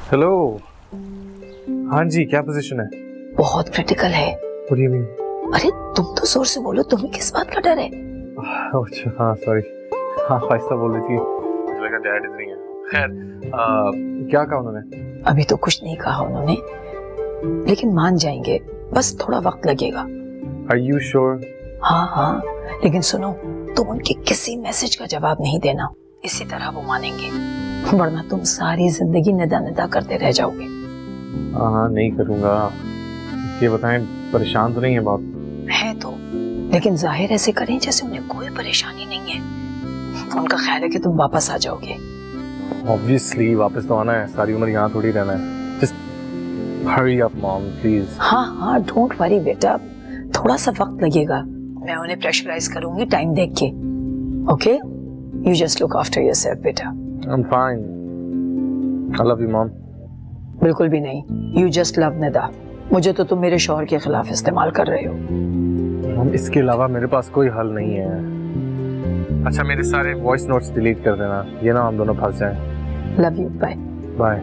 Hello. हाँ जी, क्या position है? बहुत क्रिटिकल है। What do you mean? अरे तुम तो जोर से बोलो, तुम्हें किस बात का डर है? अच्छा हाँ सॉरी, हाँ ख्वाहिस्ता बोल रही थी, मुझे लगा डैड इधर ही है। खैर क्या कहा उन्होंने? अभी तो कुछ नहीं कहा उन्होंने, लेकिन मान जाएंगे, बस थोड़ा वक्त लगेगा। Are you sure? हाँ हाँ, लेकिन सुनो, तुम उनके किसी मैसेज का जवाब नहीं देना, इसी तरह वो मानेंगे, वरना तुम सारी जिंदगी निदा निदा करते रह जाओगे। हाँ नहीं करूँगा। ये बताएं, परेशान तो नहीं है बाप? है तो, लेकिन जाहिर ऐसे करें जैसे उन्हें कोई परेशानी नहीं है। उनका ख्याल है कि तुम वापस आ जाओगे। Obviously वापस तो आना है, सारी उम्र यहाँ थोड़ी रहना है। Just hurry up mom please। हाँ हाँ, डोंट वरी बेटा, थोड़ा सा वक्त लगेगा, मैं उन्हें प्रेशराइज करूंगी टाइम देख के। Okay, you just look after yourself बेटा। I'm fine। I love you mom। बिल्कुल भी नहीं, यू जस्ट लव निदा। मुझे तो तुम मेरे शौहर के खिलाफ इस्तेमाल कर रहे हो। मम इसके अलावा मेरे पास कोई हल नहीं है। अच्छा मेरे सारे वॉइस नोट्स डिलीट कर देना, ये ना हम दोनों फंस जाएं। Love you, bye bye.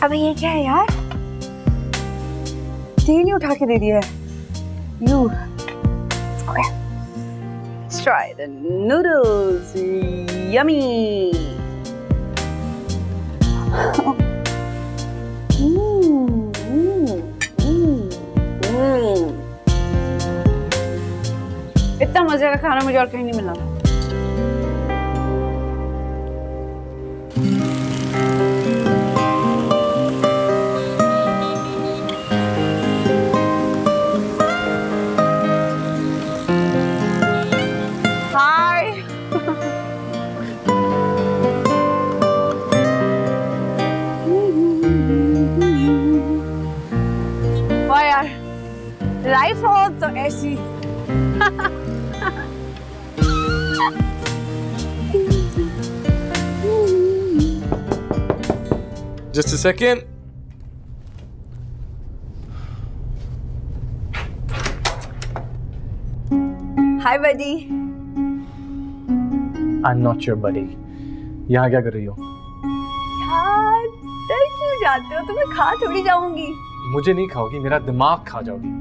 अबे ये क्या है यार, तेल ही उठा के दे दिया है। You Let's try the noodles, yummy। इतना मजे का खाना मुझे और कहीं नहीं मिला। लाइफ हो तो ऐसी। Just a second। Hi buddy. I'm not your buddy। यहाँ क्या कर रही हो? यार डर क्यों जाते हो, तुम्हें खा थोड़ी जाऊंगी। मुझे नहीं खाओगी, मेरा दिमाग खा जाओगी।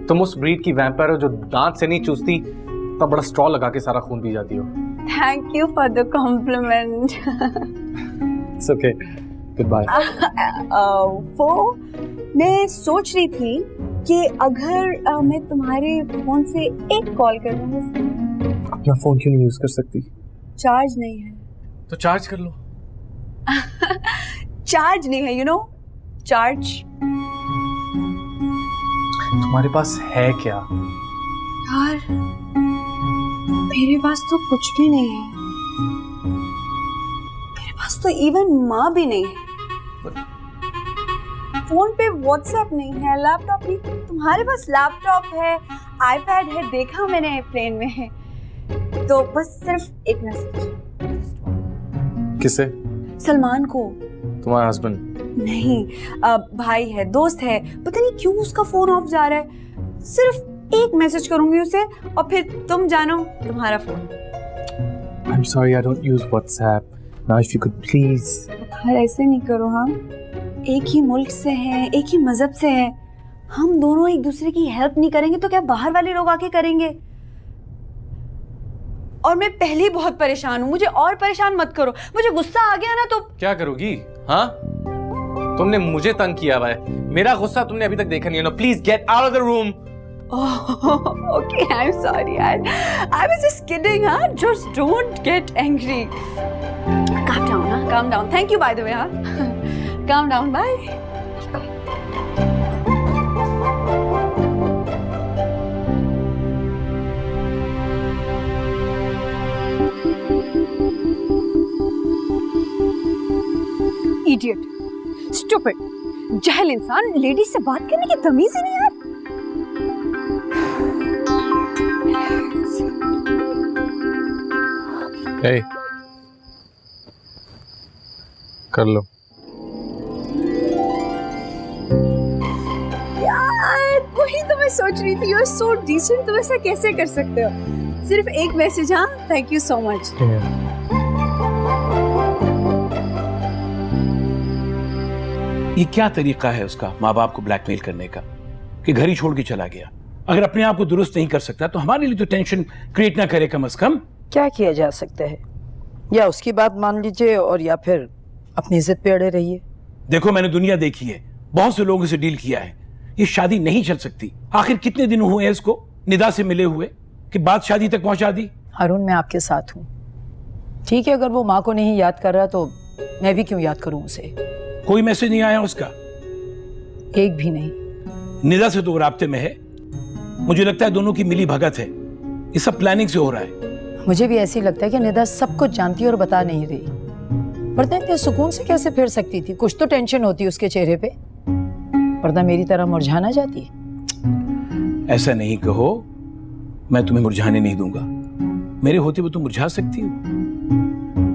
तुम उस ब्रीड की वैम्पायर हो जो दांत से नहीं चूसती, तब बड़ा स्ट्रॉ लगा के सारा खून पी जाती हो। Thank you for the compliment. It's okay। Goodbye। वो मैं सोच रही थी कि अगर मैं तुम्हारे फोन से एक कॉल कर लूँ। अपना फोन क्यों नहीं यूज कर सकती? चार्ज नहीं है। तो चार्ज कर लो। चार्ज नहीं है, यू नो, चार्ज। तुम्हारे पास है क्या? यार मेरे पास तो कुछ भी नहीं है, मेरे पास तो इवन माँ भी नहीं है, फोन पे व्हाट्सएप नहीं है, लैपटॉप नहीं। तुम्हारे पास लैपटॉप है, आईपैड है, देखा मैंने प्लेन में। तो बस सिर्फ एक मैसेज। किसे? सलमान को। तुम्हारा हस्बैंड? नहीं, भाई है, दोस्त है, पता नहीं क्यों उसका फोन ऑफ जा रहा है। सिर्फ एक मैसेज करूंगी उसे और फिर तुम जानो तुम्हारा phone. I'm sorry, I don't use WhatsApp. Now if you could please। यार ऐसे नहीं करो, हम एक ही मुल्क से हैं, एक ही मजहब से हैं, हम दोनों एक दूसरे की हेल्प नहीं करेंगे तो क्या बाहर वाले लोग आके करेंगे? और मैं पहले ही बहुत परेशान हूँ, मुझे और परेशान मत करो। मुझे गुस्सा आ गया ना तो क्या करोगी? हाँ, तुमने मुझे तंग किया हुआ है, मेरा गुस्सा तुमने अभी तक देखा नहीं है ना। Please get out of the room. Okay, I'm sorry. I was just kidding, huh? Just don't get angry. Calm down, huh? Calm down. Thank you, by the way, huh? Calm down. Bye. Idiot. Stupid. जाहिल इंसान, ladies से बात करने की तमीज ही नहीं यार। Hey, कर लो। यार वही तो मैं सोच रही थी, यू आर सो डिसेंट, तुम ऐसा कैसे कर सकते हो? सिर्फ एक मैसेज, हाँ, थैंक यू सो मच। ये क्या तरीका है उसका माँ बाप को ब्लैकमेल करने का कि घर ही छोड़ के चला गया? अगर अपने आप को दुरुस्त नहीं कर सकता तो हमारे लिए तो टेंशन क्रिएट ना करे कम से कम। क्या किया जा सकता है? या उसकी बात मान लीजिए और या फिर अपनी इज्जत पे अड़े रहिए। देखो मैंने दुनिया देखी है, बहुत से लोगों से डील किया है, ये शादी नहीं चल सकती। आखिर कितने दिन हुए हैं इसको निदा से मिले हुए कि बात शादी तक पहुंचा दी? हारून, मैं आपके साथ हूँ। ठीक है, अगर वो माँ को नहीं याद कर रहा तो मैं भी क्यों याद करूँ उसे? कोई मैसेज नहीं आया उसका? एक भी नहीं। निदा से तो वो राब्ते में है। मुझे लगता है दोनों की मिली भगत है, ये सब प्लानिंग से हो रहा है। मुझे भी ऐसी लगता है कि निदा सब कुछ जानती है और बता नहीं रही, वरना इतने सुकून से कैसे फिर सकती थी? कुछ तो टेंशन होती उसके चेहरे पे, वरना मेरी तरह मुरझा ना जाती। ऐसा नहीं कहो, मैं तुम्हें मुरझाने नहीं दूंगा। मेरे होते हुए तुम मुरझा सकती हो।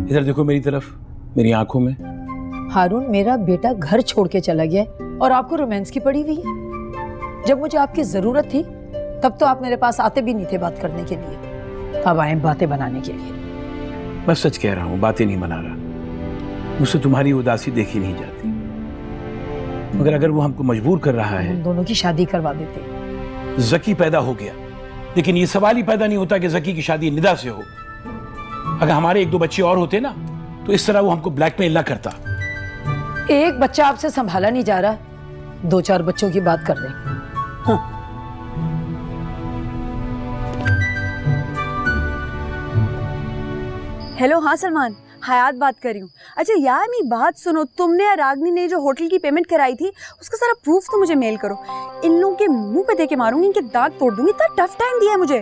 इधर देखो मेरी तरफ, मेरी आंखों में। हारून, मेरा बेटा घर छोड़ के चला गया और आपको रोमांस की पड़ी हुई है। जब मुझे आपकी जरूरत थी तब तो आप मेरे पास आते भी नहीं थे बात करने के लिए, अब आए बातें बनाने के लिए। मैं सच कह रहा हूं, बातें नहीं बना रहा। मुझसे तुम्हारी उदासी देखी नहीं जाती, मगर अगर वो हमको मजबूर कर रहा है, हम दोनों की शादी करवा देते। जकी पैदा हो गया, लेकिन ये सवाल ही पैदा नहीं होता कि जकी की शादी निदा से हो। अगर हमारे एक दो बच्चे और होते ना तो इस तरह वो हमको ब्लैकमेल ना करता। एक बच्चा आपसे संभाला नहीं जा रहा, 2-4 बच्चों की बात कर रहे हैं। हाँ। हेलो, हाँ सलमान, हयात बात कर रही हूँ। अच्छा यार मेरी बात सुनो, तुमने या रागनी ने जो होटल की पेमेंट कराई थी उसका सारा प्रूफ तो मुझे मेल करो। इन लोगों के मुंह पे दे के मारूंगी, इनके दांत तोड़ दूंगी। इतना टफ टाइम दिया है मुझे।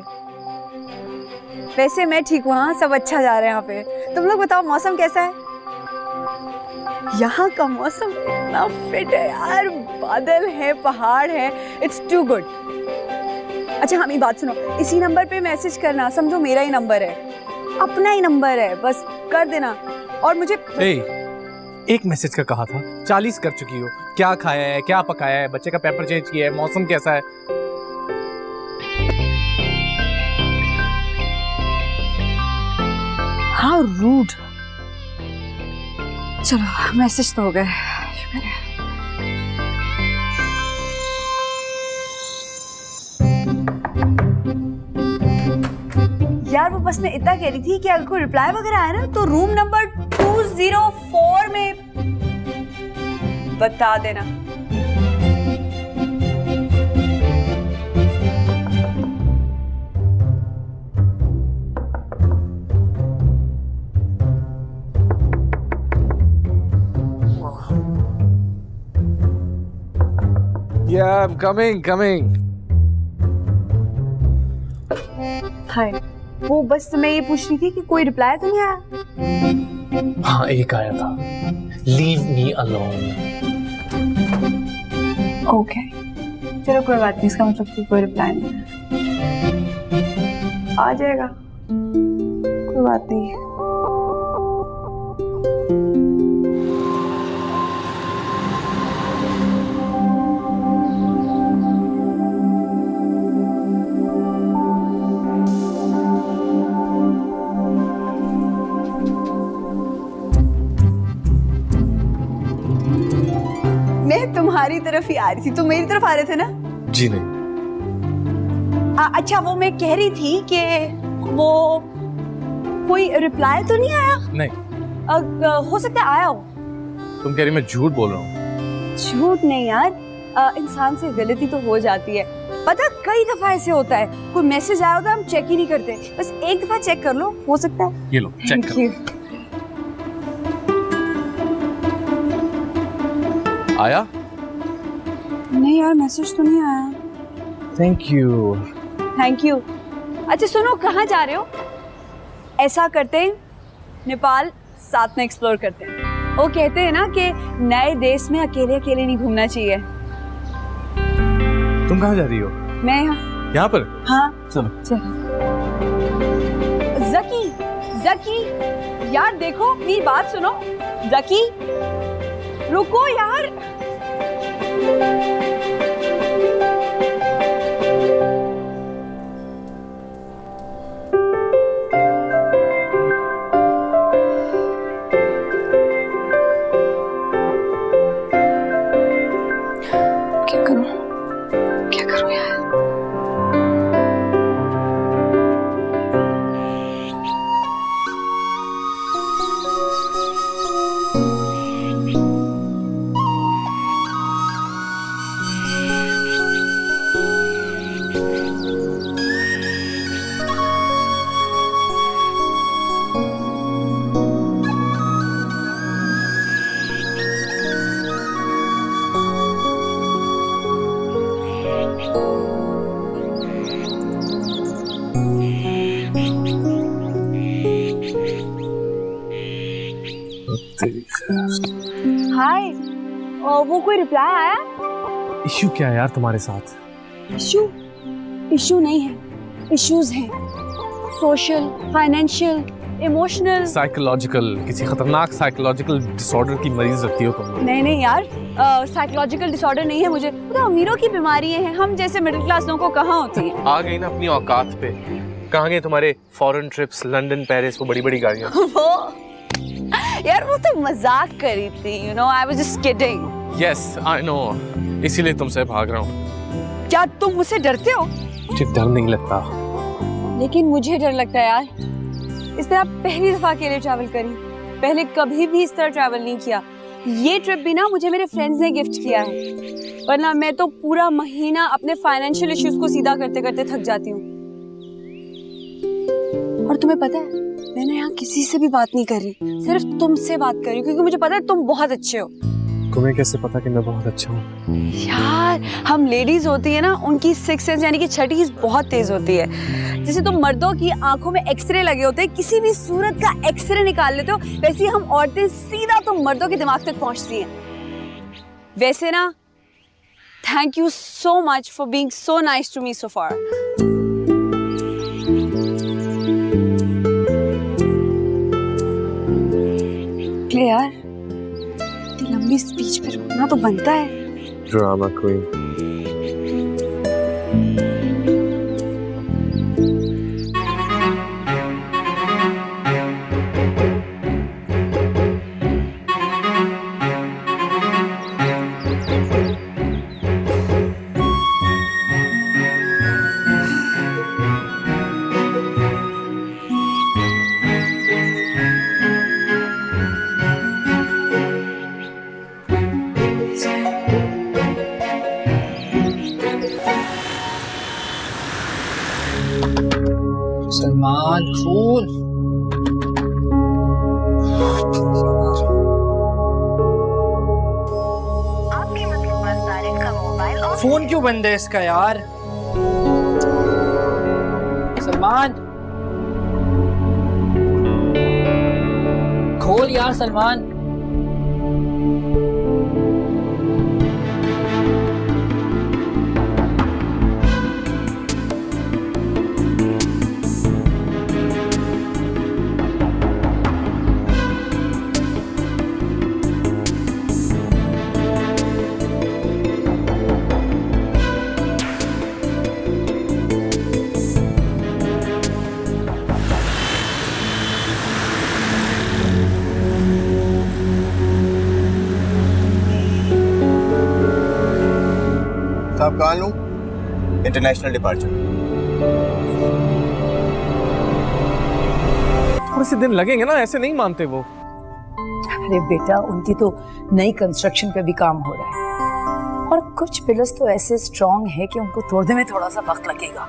वैसे मैं ठीक हूँ, हाँ, सब अच्छा जा रहा है यहाँ पे। तुम लोग बताओ मौसम कैसा है? यहाँ का मौसम इतना फिट है यार, बादल है, पहाड़ है, इट्स टू गुड। अच्छा हाँ, मेरी बात सुनो, इसी नंबर पे मैसेज करना, समझो मेरा ही नंबर है, अपना ही नंबर है, बस कर देना। और मुझे एक मैसेज का कहा था, 40 कर चुकी हो। क्या खाया है, क्या पकाया है, बच्चे का पेपर चेंज किया है, मौसम कैसा है? How rude. चलो मैसेज तो हो गए, शुक्र है। यार वो बस मैं इतना कह रही थी कि अगर कोई रिप्लाई वगैरह आया ना तो रूम नंबर 204 में बता देना। Yeah, I'm coming. हाय, वो बस मैं ये पूछ रही थी कि कोई रिप्लाई तो नहीं आया? हाँ, एक आया था, लीव मी अलोन। ओके, चलो कोई बात नहीं, इसका मतलब कि कोई रिप्लाई नहीं आ जाएगा, कोई बात नहीं। मैं तुम्हारी तरफ ही आ रही थी, तुम मेरी तरफ आ रहे थे ना? जी नहीं। अच्छा वो मैं कह रही थी कि वो कोई रिप्लाई तो नहीं आया? नहीं। हो सकता है आया हो। तुम कह रही मैं झूठ बोल रहा हूँ? झूठ नहीं यार, इंसान से गलती तो हो जाती है। पता कई दफा ऐसे होता है, कोई मैसेज आया होता है हम चेक ही नहीं करते, बस एक दफा चेक कर लो, हो सकता है। ये लो चेक करो। आया? नहीं यार, मैसेज तो नहीं आया। Thank you. अच्छा सुनो, कहाँ जा रहे हो? ऐसा करते हैं, नेपाल साथ में एक्सप्लोर करते हैं, वो कहते हैं ना कि नए देश में अकेले अकेले नहीं घूमना चाहिए। तुम कहाँ जा रही हो? मैं यहाँ पर? हाँ चलो। जकी, जकी यार देखो मेरी बात सुनो। जकी रुको यार। क्या करूं? क्या करूं यार? हाय, वो कोई रिप्लाई आया? इश्यू क्या है यार तुम्हारे साथ? इशू नहीं है, इश्यूज हैं। सोशल, फाइनेंशियल, इमोशनल, साइकोलॉजिकल, किसी खतरनाक साइकोलॉजिकल डिसऑर्डर की मरीज लगती हो तुम। नहीं यार, साइकोलॉजिकल डिसऑर्डर नहीं है मुझे। तो अमीरों की बीमारियां हैं, हम जैसे मिडिल क्लास लोगों को कहाँ होती हैं? आ गई ना अपनी औकात पे। कहाँ गए तुम्हारे फॉरेन ट्रिप्स, लंदन, पेरिस, वो बड़ी बड़ी गाड़ियाँ? वो यार वो तो मजाक कर रही थी, you know, I was just kidding. Yes I no, इसीलिए तुमसे भाग रहा हूँ। क्या तुम मुझसे डरते हो? मुझे डर नहीं लगता। लेकिन मुझे डर लगता है यार। इस तरह पहली दफा अकेले ट्रैवल करी, पहले कभी भी इस तरह ट्रैवल नहीं किया। ये ट्रिप भी ना मुझे मेरे फ्रेंड्स ने गिफ्ट किया है, वरना मैं तो पूरा महीना अपने फाइनेंशियल इश्यूज को सीधा करते करते थक जाती हूँ। और तुम्हें पता है मैंने यहाँ किसी से भी बात नहीं कर रही, सिर्फ तुमसे बात कर रही हूँ, क्योंकि मुझे पता है तुम बहुत अच्छे हो। तुम्हें कैसे पता कि मैं बहुत अच्छा हूँ? यार हम लेडीज होती है ना, उनकी सिक्स सेंस यानी कि छठी बहुत तेज होती है। जैसे तुम मर्दों की आंखों में एक्सरे लगे होते हैं, किसी भी सूरत का एक्सरे निकाल लेते हो, वैसे ही हम औरतें सीधा तुम मर्दों के दिमाग तक पहुंचती हैं। वैसे ना, thank you so much for being so nice to me so far. यार लंबी स्पीच पे रुकना तो बनता है। Drama queen. सलमान खून। आपके मतलूबा सारिक का मोबाइल और फोन क्यों बंद है इसका यार? सलमान खोल यार सलमान। साहब कहाँ लूँ? International departure. थोड़े से दिन लगेंगे ना, ऐसे नहीं मानते वो। अरे बेटा, उनकी तो नई कंस्ट्रक्शन पे भी काम हो रहा है और कुछ पिलर्स तो ऐसे स्ट्रॉन्ग है कि उनको तोड़ने में थोड़ा सा वक्त लगेगा।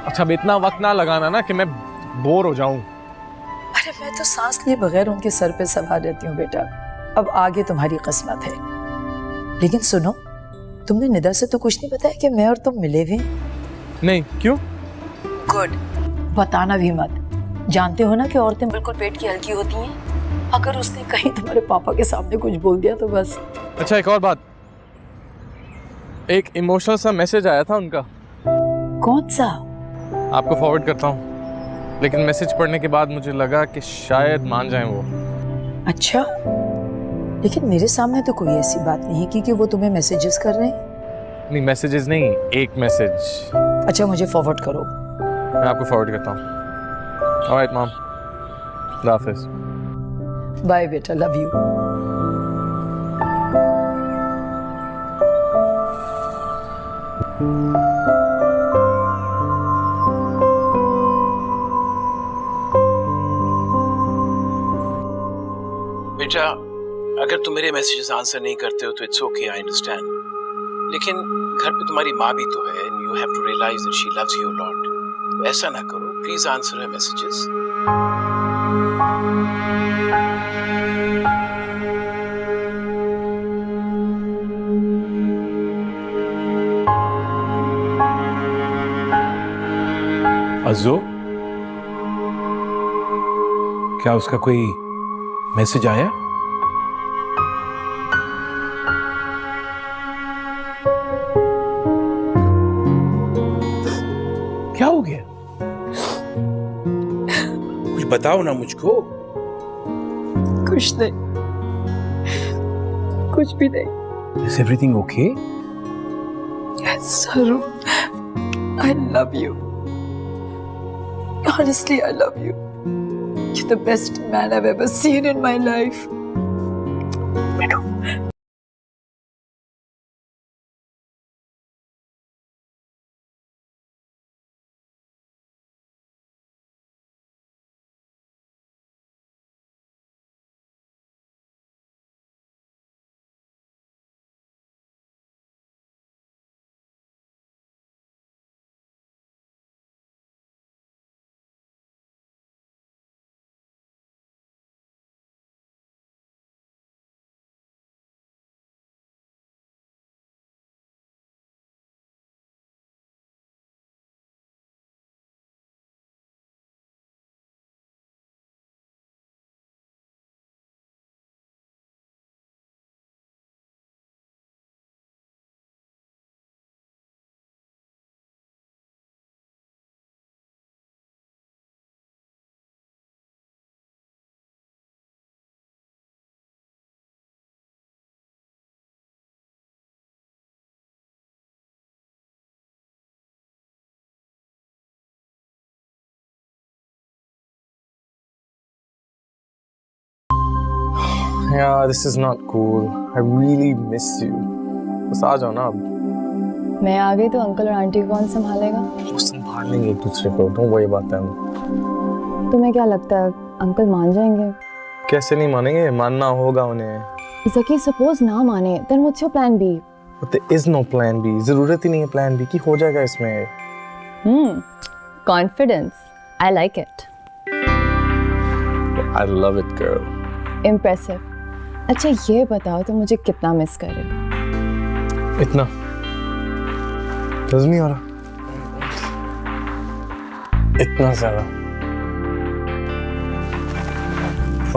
अच्छा, अब इतना वक्त ना लगाना ना कि मैं बोर हो जाऊं। अरे मैं तो सांस लिए बगैर उनके सर पे सवार रहती हूँ बेटा। अब आगे तुम्हारी किस्मत है। लेकिन सुनो, तुमने निदा से तो कुछ नहीं बताया कि मैं और तुम मिले हुए? नहीं, क्यों? गुड, बताना भी मत। जानते हो ना कि औरतें बिल्कुल पेट की हल्की होती हैं। अगर उसने कहीं तुम्हारे पापा के सामने कुछ बोल दिया तो बस। अच्छा एक और बात, एक इमोशनल सा मैसेज आया था उनका, कौन सा? आपको फॉरवर्ड करता हूँ, लेकिन मैसेज पढ़ने के बाद मुझे लगा कि शायद मान जाएं वो। अच्छा, लेकिन मेरे सामने तो कोई ऐसी बात नहीं की कि वो तुम्हें मैसेजेस कर रहे हैं। नहीं मैसेजेस नहीं, एक मैसेज। अच्छा मुझे फॉरवर्ड करो। मैं आपको फॉरवर्ड करता हूँ। ऑलराइट मॉम, अल्लाह हाफिज़। बाय बेटा, लव यू। बेटा, अगर तुम मेरे मैसेजेस आंसर नहीं करते हो तो इट्स ओके, आई अंडरस्टैंड, लेकिन घर पे तुम्हारी माँ भी तो है and you have to realise that she loves you a lot. तो ऐसा ना करो, प्लीज आंसर हर मैसेजेस। अज़ो, क्या उसका कोई मैसेज आया? क्या हो गया? कुछ बताओ ना मुझको। कुछ नहीं, कुछ भी नहीं। Is everything okay? Yes, Saru, I love you. Honestly, I love you. You're the best man I've ever seen in my life. Yeah, this is not cool. I really miss you. बस आ जाओ ना अब। मैं आ गई तो uncle और aunty को कौन संभालेगा? वो संभाल लेंगे एक दूसरे को, तो वही बात है। तुम्हें क्या लगता है अंकल मान जाएंगे? कैसे नहीं मानेंगे, मानना होगा उन्हें। ज़की, सपोज ना माने, then what's your plan B? But there is no plan B. जरूरत ही नहीं है प्लान बी की, हो जाएगा इसमें। Confidence. I like it. I love it, girl. Impressive. अच्छा ये बताओ तो मुझे कितना मिस कर रहे हो? इतना नहीं आ रहा, इतना ज्यादा।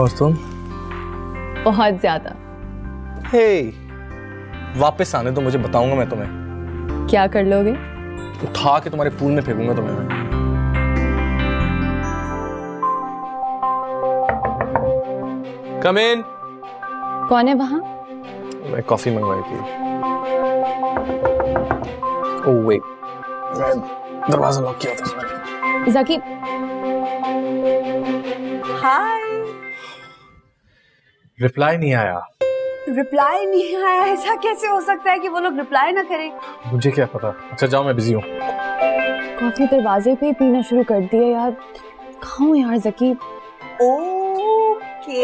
और तुम? बहुत ज्यादा। Hey, वापस आने तो मुझे बताऊंगा मैं तुम्हें। क्या कर लोगे? उठा के तुम्हारे पूल में फेंकूंगा तुम्हें मैं। Come in. कौन है वहाँ? मैं कॉफी मंगवाई थी। Oh wait, मैं दरवाजा लॉक किया था मैंने। ज़की, हाय। रिप्लाई नहीं आया। रिप्लाई नहीं आया? ऐसा कैसे हो सकता है कि वो लोग रिप्लाई ना करें? मुझे क्या पता। अच्छा जाओ, मैं बिजी हूँ। कॉफी दरवाजे पे ही पीना शुरू कर दिया यार। कहाँ हूँ यार ज़की? ओके,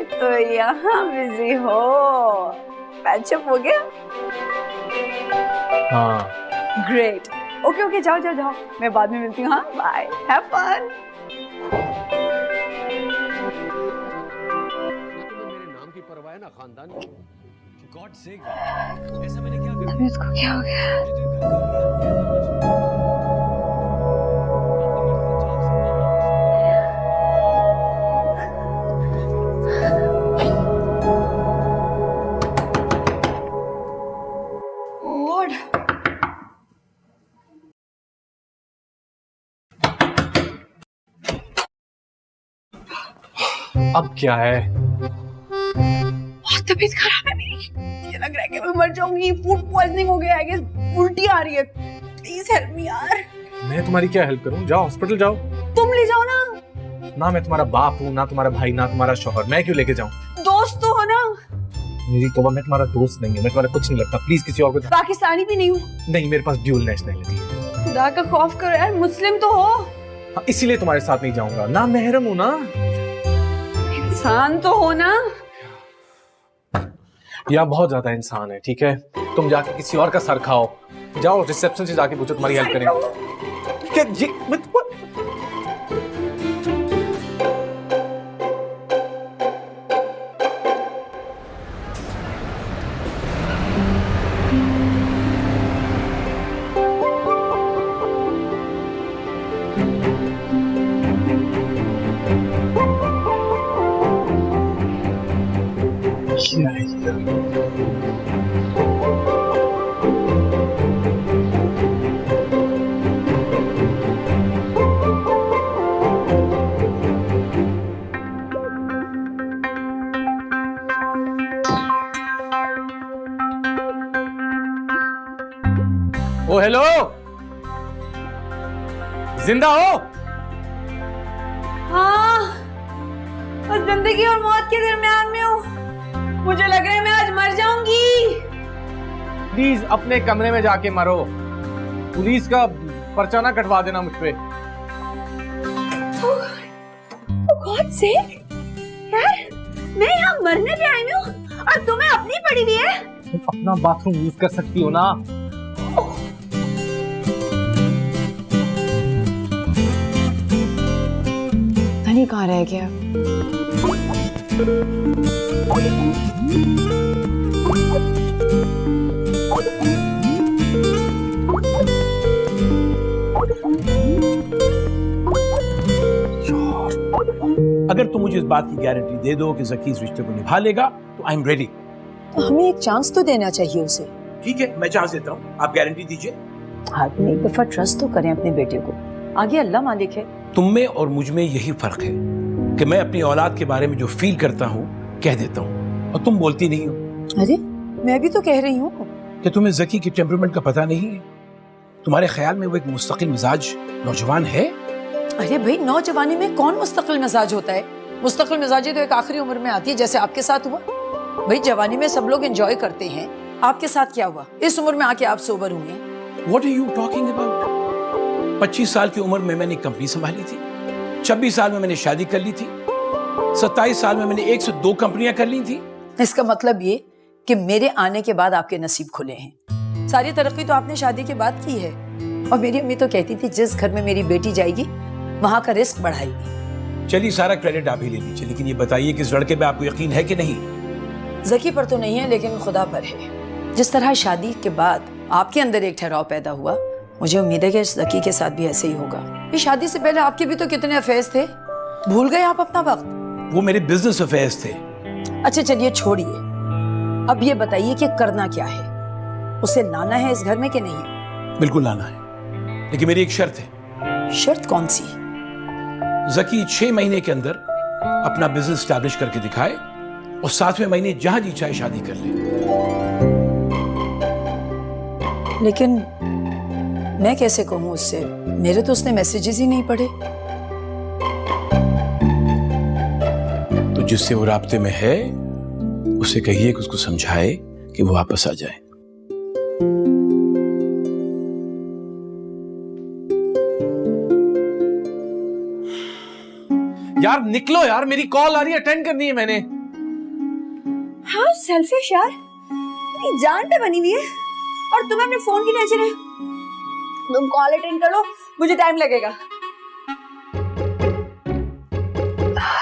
तो यहाँ बिजी हो। पैचअप हो गया? हाँ। ग्रेट। ओके ओके, जाओ जाओ जाओ, मैं बाद में मिलती हूँ। हाँ, बाय, हैव फन। अभी उसको क्या हो गया? अब क्या है? बहुत तबीयत खराब है मेरी, मुझे लग रहा है कि मैं मर जाऊंगी। फूड पॉइजनिंग हो गया, आई गेस उल्टी आ रही है। प्लीज हेल्प मी यार। मैं तुम्हारी क्या हेल्प करूं? जाओ हॉस्पिटल जाओ। तुम ले जाओ ना। ना मैं तुम्हारा बाप हूँ, ना तुम्हारा भाई, ना तुम्हारा शौहर, मैं क्यों लेके जाऊं? दोस्त तो हो ना। मेरी तौबा, मैं तुम्हारा दोस्त नहीं हूँ, मैं तुम्हारा कुछ नहीं लगता। प्लीज किसी और को। पाकिस्तानी भी नहीं हूँ। नहीं, मेरे पास ड्यूल नेशनैलिटी है। खुदा का खौफ करो यार, मुस्लिम तो हो। हाँ, इसीलिए तुम्हारे साथ नहीं जाऊंगा। ना महरम हूँ ना। इंसान तो हो ना। यहाँ बहुत ज्यादा इंसान है, ठीक है? तुम जाके किसी और का सर खाओ। जाओ रिसेप्शन से जाके पूछो, तुम्हारी हेल्प करें। क्या ये ओ हेलो, जिंदा हो? हाँ, बस जिंदगी और मौत के दरमियान में हूँ। मुझे लग रहा है मैं आज मर जाऊंगी। प्लीज अपने कमरे में जाके मरो। पुलिस का पर्चा ना कटवा देना मुझ पे। गॉड से यार, मैं यहाँ मरने भी आई हूँ और तुम्हें अपनी पड़ी हुई है। तुम अपना बाथरूम यूज कर सकती हो ना। नहीं कहाँ रह गया? अगर तुम मुझे इस बात की गारंटी दे दो कि ज़की इस रिश्ते को निभा लेगा तो आई एम रेडी। तो हमें एक चांस तो देना चाहिए उसे। ठीक है, मैं चांस देता हूँ, आप गारंटी दीजिए। आदमी एक दफा ट्रस्ट तो करें अपने बेटे को, आगे अल्लाह मालिक है। तुम में और मुझ में यही फर्क है कि मैं अपनी औलाद के बारे में जो फील करता हूँ कह देता हूँ और तुम बोलती नहीं हो। अरे मैं भी तो कह रही हूँ कि तुम्हें ज़की के टेम्परामेंट का पता नहीं है। तुम्हारे ख्याल में वो एक मुस्तकिल मिजाज नौजवान है? अरे भाई, नौजवानी में कौन मुस्तकिल मिजाज होता है? मुस्तकिल मिजाजी तो एक आखिरी उम्र में आती है, जैसे आपके साथ हुआ। भाई जवानी में सब लोग एंजॉय करते हैं, आपके साथ क्या हुआ? इस उम्र में आके आप सोबर हुए हैं। What are you talking about? 25 साल की उम्र में मैंने कंपनी संभाली थी, 26 साल में मैंने शादी कर ली थी, 27 साल में मैंने 1 से 2 कंपनियां कर ली थी। इसका मतलब ये कि मेरे आने के बाद आपके नसीब खुले हैं। सारी तरक्की तो आपने शादी के बाद की है। और मेरी अम्मी तो कहती थी जिस घर में मेरी बेटी जाएगी वहां का रिस्क बढ़ाएगी। चलिए सारा क्रेडिट आप ही ले लीजिए, लेकिन ये बताइए कि इस लड़के पे आपको यकीन है कि नहीं? ज़की पर तो नहीं है, लेकिन खुदा पर है। जिस तरह शादी के बाद आपके अंदर एक ठहराव पैदा हुआ, मुझे उम्मीद है कि ज़की के साथ भी ऐसे ही होगा। ये शादी से पहले आपके भी तो कितने अफेयर्स थे, भूल गए आप अपना वक्त? वो मेरे बिजनेस अफेयर्स थे। अच्छा चलिए छोड़िए, अब ये बताइए कि करना क्या है? उसे लाना है इस घर में कि नहीं? बिल्कुल लाना है, लेकिन मेरी एक शर्त है। शर्त कौन सी? ज़की 6 महीने के अंदर अपना बिजनेस स्टैब्लिश करके दिखाए और 7वें महीने जहां जी चाहे शादी कर ले। लेकिन मैं कैसे कहूँ उससे? मेरे तो उसने मैसेजेस ही नहीं पढ़े। तो जिससे वो राब्ते में है उसे कहिए कि उसको समझाए कि वो वापस आ जाए। यार निकलो यार, मेरी कॉल आ रही है, अटेंड करनी है मैंने। हाँ सेल्फिश यार, मेरी जान पे बनी हुई है और तुम्हें अपने फोन की टेंशन है। तुम कॉल अटेंड करो, मुझे टाइम लगेगा।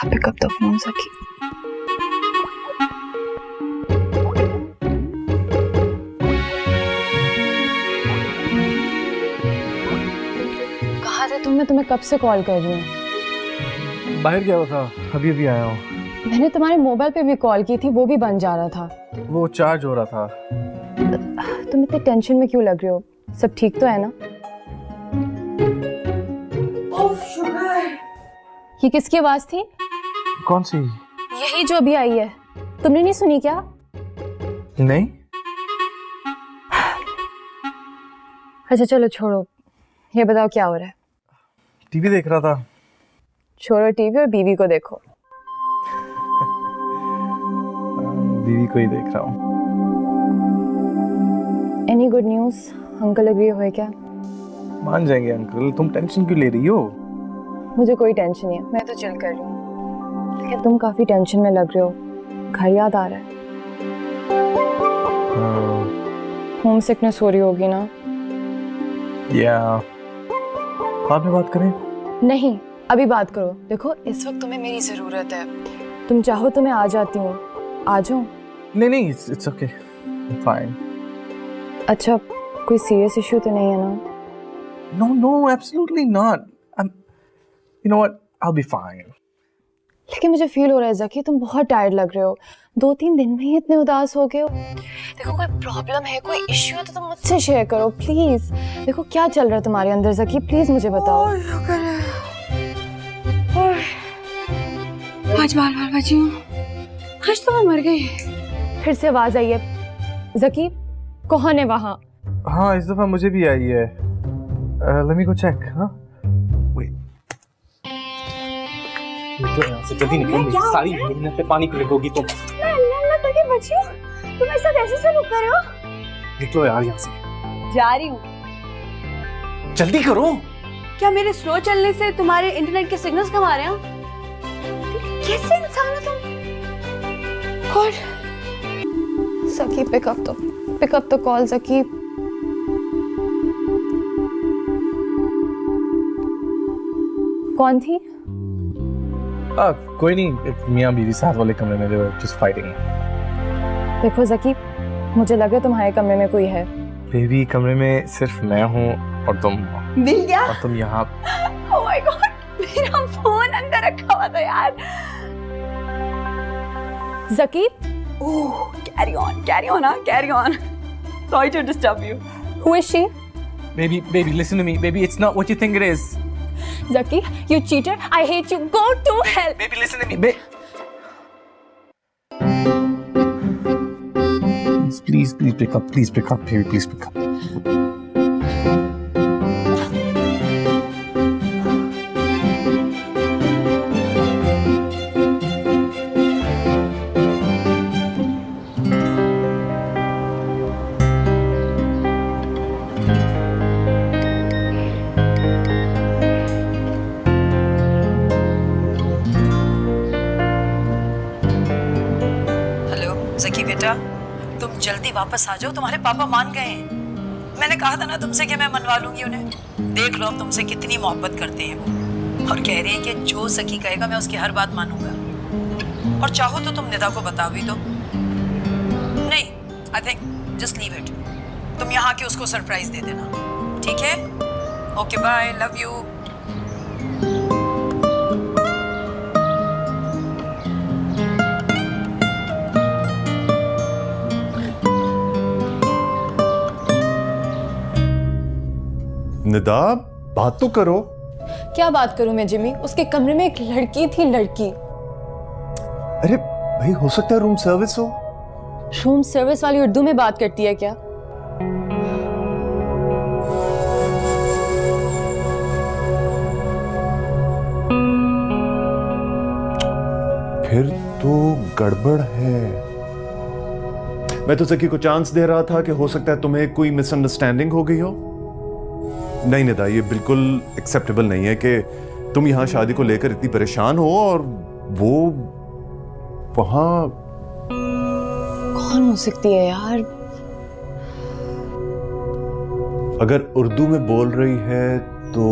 Pick up the phone Zaki. कहाँ थे तुम? मैं तुम्हें कब से कॉल कर रही हूँ। बाहर गया हुआ था, अभी अभी आया हूँ। मैंने तुम्हारे मोबाइल पे भी कॉल की थी, वो भी बंद जा रहा था। वो चार्ज हो रहा था। तुम इतने टेंशन में क्यों लग रहे हो? सब ठीक तो है ना? ओह शुगर। ये किसकी आवाज थी? कौन सी? यही जो अभी आई है, तुमने नहीं सुनी क्या? नहीं। अच्छा चलो छोड़ो, ये बताओ क्या हो रहा है? टीवी देख रहा था। छोड़ो टीवी और बीवी को देखो। बीवी को ही देख रहा हूँ। Any good news? Uncle agree हुए क्या? मान जाएंगे अंकल, तुम टेंशन क्यों ले रही हो? मुझे कोई टेंशन नहीं है, मैं तो चिल कर रही हूँ। लेकिन तुम काफी टेंशन में लग रहे हो, घर याद आ रहा है। होम सिकनेस हो रही होगी ना? या बाद में बात करें? नहीं, अभी बात करो। देखो इस वक्त तुम्हें मेरी जरूरत है, तुम चाहो तो मैं आ जाती हूँ, आ जाऊँ? नहीं, इट्स ओके, फाइन। अच्छा कोई सीरियस इशू तो नहीं है ना? No, absolutely not. You know what? I'll be fine. लेकिन मुझे फील हो रहा है ज़की, तुम बहुत टायर्ड लग रहे हो। 2-3 दिन में ही इतने उदास हो गए हो। देखो कोई प्रॉब्लम है, कोई इश्यू है तो तुम मुझसे शेयर करो प्लीज। देखो क्या चल रहा है तुम्हारे अंदर ज़की, प्लीज मुझे बताओ। आज बार बची हूँ, आज तो मैं मर गई। फिर से आवाज आई है। ज़की कौन है वहाँ? हाँ, इस दफा मुझे भी आई है। Let me go check. हाँ? Wait. यहाँ से जल्दी निकलो, मेरी सारी मेहनत पे पानी क्यों लगोगी तुम? मैं अल्लाह करके बची हूँ, तुम ऐसा कैसे से रुक रहे हो? निकलो यार यहाँ से। जा रही हूँ। जल्दी करो। क्या मेरे स्लो चलने से तुम्हारे इंटरनेट के सिग्नल्स कम आ रहे हैं? कैसे इंसान हो तुम? God, Zaki pick up the call Zaki. कौन थी? कोई नहीं, एक मियाँ बीवी साथ वाले कमरे में, they were just fighting. देखो ज़की, मुझे लग रहा है तुम्हारे कमरे में कोई है। बेबी कमरे में सिर्फ मैं हूँ और तुम। मिल गया? और तुम यहाँ। Oh my God, मेरा फोन अंदर रखा हुआ था यार। Zaki, carry on, carry on. Sorry to disturb you. who is she? Baby, listen to me. Baby, it's not what you think it is. Zaki, you cheater! I hate you! Go to hell! Baby, listen to me. Please pick up. Please pick up, baby. Please pick up. Zaki बेटा, तुम जल्दी वापस आ जाओ, तुम्हारे पापा मान गए हैं। मैंने कहा था ना तुमसे कि मैं मनवा लूंगी उन्हें। देख लो अब तुमसे कितनी मोहब्बत करते हैं वो, और कह रहे हैं कि जो ज़की कहेगा मैं उसकी हर बात मानूंगा। और चाहो तो तुम निदा को बता भी दो। नहीं, I think just leave it. तुम यहाँ के उसको सरप्राइज दे देना, ठीक है? Okay bye, love you. Nida, बात तो करो। क्या बात करूं मैं जिमी? उसके कमरे में एक लड़की थी, लड़की। अरे भाई, हो सकता है रूम सर्विस हो। रूम सर्विस वाली उर्दू में बात करती है क्या? फिर तो गड़बड़ है। मैं तो ज़की को चांस दे रहा था कि हो सकता है तुम्हें कोई मिसअंडरस्टैंडिंग हो गई हो। नहीं निदा, ये बिल्कुल एक्सेप्टेबल नहीं है कि तुम यहां शादी को लेकर इतनी परेशान हो और वो वहां। कौन हो सकती है यार? अगर उर्दू में बोल रही है तो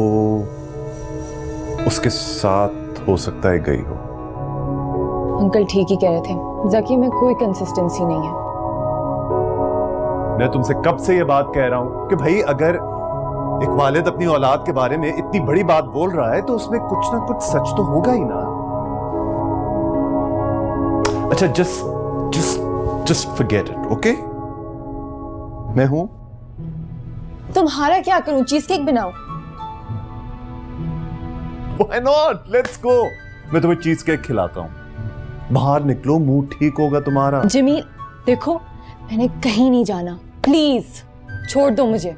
उसके साथ हो सकता है गई हो। अंकल ठीक ही कह रहे थे, ज़की में कोई कंसिस्टेंसी नहीं है। मैं तुमसे कब से ये बात कह रहा हूं कि भाई अगर एक वालिद अपनी औलाद के बारे में इतनी बड़ी बात बोल रहा है तो उसमें कुछ ना कुछ सच तो होगा ही ना। अच्छा, जस्ट फॉरगेट इट, ओके? मैं हूं। तुम्हारा क्या करूं? चीज केक बनाओ। Why not? Let's go. मैं तुम्हें चीज केक खिलाता हूं। बाहर निकलो, मूड ठीक होगा तुम्हारा। जिमी देखो, मैंने कहीं नहीं जाना, प्लीज छोड़ दो मुझे।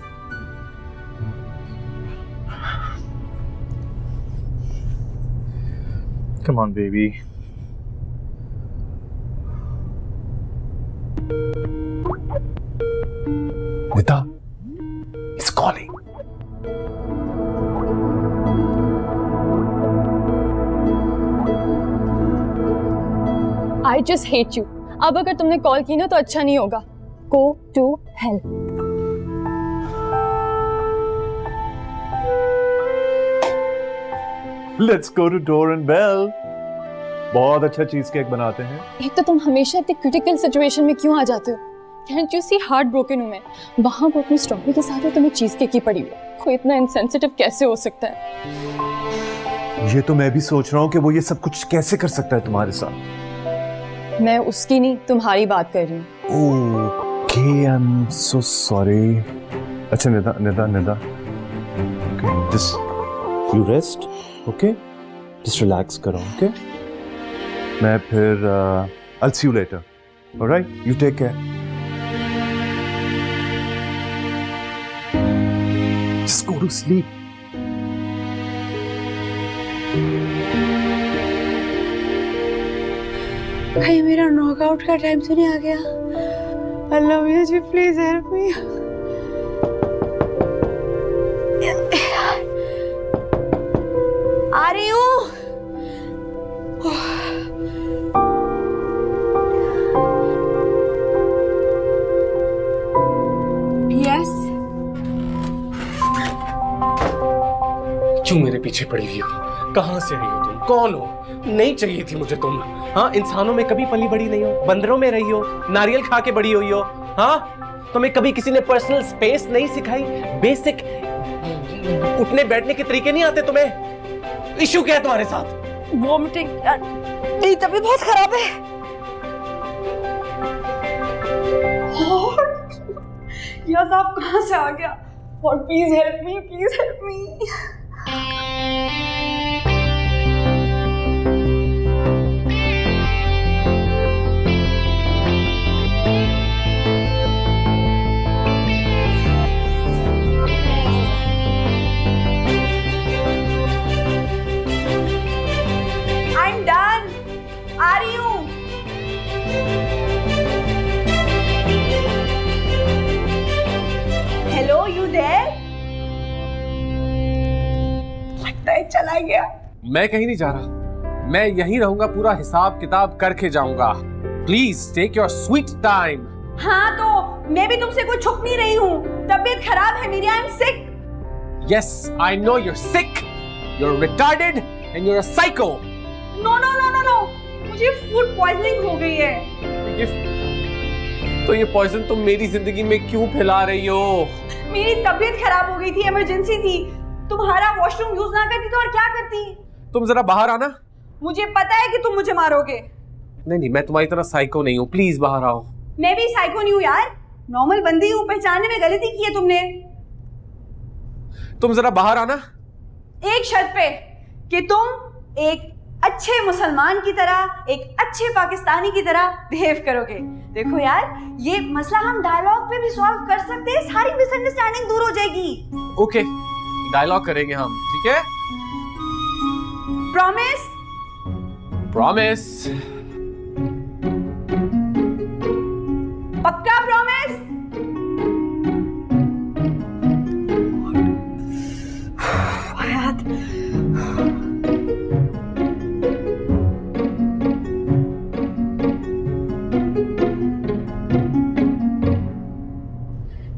Come on, baby. Nita, it's calling. I just hate you. अब अगर तुमने कॉल की ना तो अच्छा नहीं होगा। Go to hell. Let's go to Door and Bell. बहुत अच्छा चीज केक बनाते हैं। एक तो तुम हमेशा इतनी क्रिटिकल सिचुएशन में क्यों आ जाते हो? Can't you see heart broken हूँ मैं? वहाँ वो अपनी स्ट्रॉबेरी के साथ है, तुम्हें चीज केक की पड़ी हुई है। कोई इतना इनसेंसिटिव कैसे हो सकता है? ये तो मैं भी सोच रहा हूँ कि वो ये सब कुछ कैसे कर सकता है तुम्हारे साथ। मैं उसकी नहीं तुम्हारी बात कर रही हूँ। Okay, I'm so sorry. अच्छा Nida Nida Nida, just you rest, okay? Just relax करो, okay? मैं फिर I'll see you later. All right? You take care. Just go to sleep. कहीं मेरा नॉकआउट का टाइम तो नहीं आ गया? अल्लाह जी प्लीज हेल्प मी। आ रही हूँ। यस। क्यों मेरे पीछे पड़ी हुई हो? कहाँ से आई हो तुम? कौन हो? नहीं चाहिए थी मुझे तुम। हाँ, इंसानों में कभी पली बड़ी नहीं हो, बंदरों में रही हो, नारियल खा के बड़ी हुई हो। हाँ, तुम्हें कभी किसी ने पर्सनल स्पेस नहीं सिखाई? बेसिक उठने बैठने के तरीके नहीं आते तुम्हें? इश्यू क्या है तुम्हारे साथ? वॉमिटिंग, मेरी तबीयत बहुत खराब है। यस, आप कहाँ से आ गया? और please help me, please help me. चला गया। मैं कहीं नहीं जा रहा, मैं यहीं रहूंगा, पूरा हिसाब किताब करके जाऊंगा। Please take your sweet time. हाँ, तो मैं भी तुमसे कुछ छुप नहीं रही हूँ। तबीयत खराब है मेरी, I am sick. Yes, I know you're sick, you're retarded and you're a psycho. No no no no no, मुझे फूड पॉइजनिंग हो गई है। तो ये पॉइजन तुम मेरी जिंदगी में क्यों फैला रही हो? मेरी तबीयत खराब हो गई थी, इमरजेंसी थी। तुम्हारा वॉशरूम यूज ना करती तो और क्या करती? तुम जरा बाहर आना। मुझे पता है कि तुम मुझे मारोगे। नहीं, मैं तुम्हारी तरह साइको नहीं हूँ, प्लीज बाहर आओ। मैं भी साइको नहीं हूँ यार, नॉर्मल बंदी हूँ। पहचानने में गलती की है तुमने। तुम जरा बाहर आना। एक शर्त पे, कि तुम एक अच्छे मुसलमान की तरह, एक अच्छे पाकिस्तानी की तरह बिहेव करोगे। देखो यार, ये मसला हम डायलॉग पे भी सॉल्व कर सकते हैं, सारी मिसअंडरस्टैंडिंग दूर हो जाएगी। ओके, डायलॉग करेंगे हम, ठीक है? प्रॉमिस? प्रॉमिस। पक्का promise?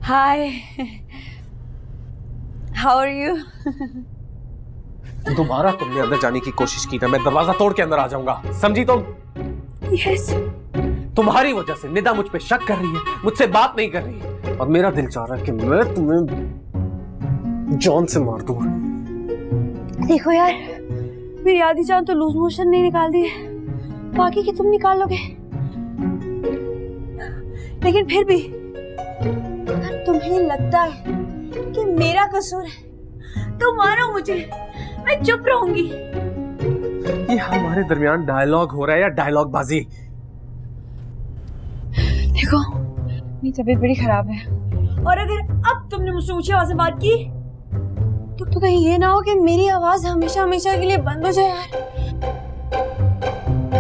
Hi, how are you? दोबारा तुमने अंदर जाने की कोशिश की ना, मैं दरवाजा तोड़ के अंदर आ जाऊंगा, समझी तुम? यस। तुम्हारी वजह से निदा मुझ पे शक कर रही है, मुझसे बात नहीं कर रही है, और मेरा दिल चाह रहा है कि मैं तुम्हें जान से मार दूंगा। देखो यार, मेरी आधी जान तो लूज मोशन नहीं निकाल दी है, बाकी की तुम निकाल लोगे। लेकिन फिर भी अगर तुम्हें लगता है कि मेरा कसूर है तो मारो मुझे, मैं चुप रहूंगी। ये हमारे दरमियान डायलॉग हो रहा है या डायलॉग बाजी? देखो मेरी तबीयत बड़ी खराब है, और अगर अब तुमने मुझसे ऊंची आवाज में बात की तो कहीं ये ना हो कि मेरी आवाज हमेशा हमेशा के लिए बंद हो जाए यार।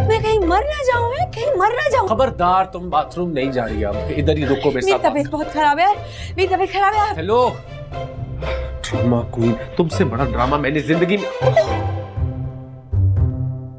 मैं कहीं मर ना जाऊं, मैं कहीं मर ना जाऊं। खबरदार, तुम बाथरूम नहीं जा रही अब, इधर ही रुको मेरे साथ। मेरी तबीयत बहुत खराब है यार, मेरी तबीयत खराब है यार। हेलो ड्रामा क्वीन, तुमसे बड़ा ड्रामा मैंने जिंदगी में